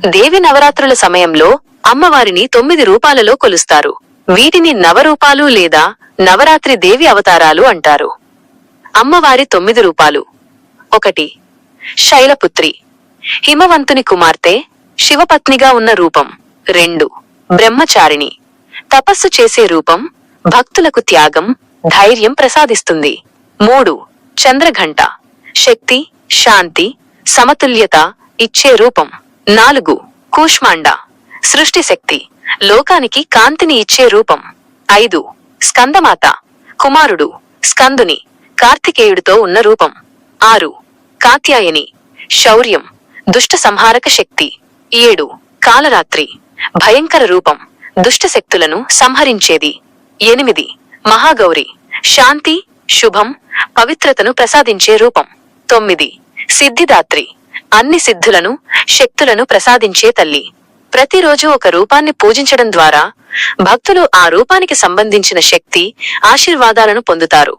దేవి నవరాత్రుల సమయంలో అమ్మవారిని 9 రూపాలలో కొలుస్తారు. వీటిని నవరూపాలు లేదా నవరాత్రి దేవి అవతారాలు అంటారు. అమ్మవారి 9 రూపాలు: 1. శైలపుత్రి, హిమవంతుని కుమార్తె, శివపత్నిగా ఉన్న రూపం. 2. బ్రహ్మచారిణి, తపస్సు చేసే రూపం, భక్తులకు త్యాగం, ధైర్యం ప్రసాదిస్తుంది. 3. చంద్రఘంట, శక్తి, శాంతి, సమతుల్యత ఇచ్చే రూపం. 4. కూష్మాండ, సృష్టి శక్తి, లోకానికి కాంతిని ఇచ్చే రూపం. 5. స్కందమాత, కుమారుడు స్కందుని, కార్తికేయుడితో ఉన్న రూపం. 6. కాత్యాయని, శౌర్యం, దుష్ట సంహారక శక్తి. 7. కాలరాత్రి, భయంకర రూపం, దుష్ట శక్తులను సంహరించేది. 8. మహాగౌరి, శాంతి, శుభం, పవిత్రతను ప్రసాదించే రూపం. 9. సిద్ధిదాత్రి, అన్ని సిద్ధులను, శక్తులను ప్రసాదించే తల్లి. ప్రతిరోజు ఒక రూపాన్ని పూజించడం ద్వారా భక్తులు ఆ రూపానికి సంబంధించిన శక్తి, ఆశీర్వాదాలను పొందుతారు.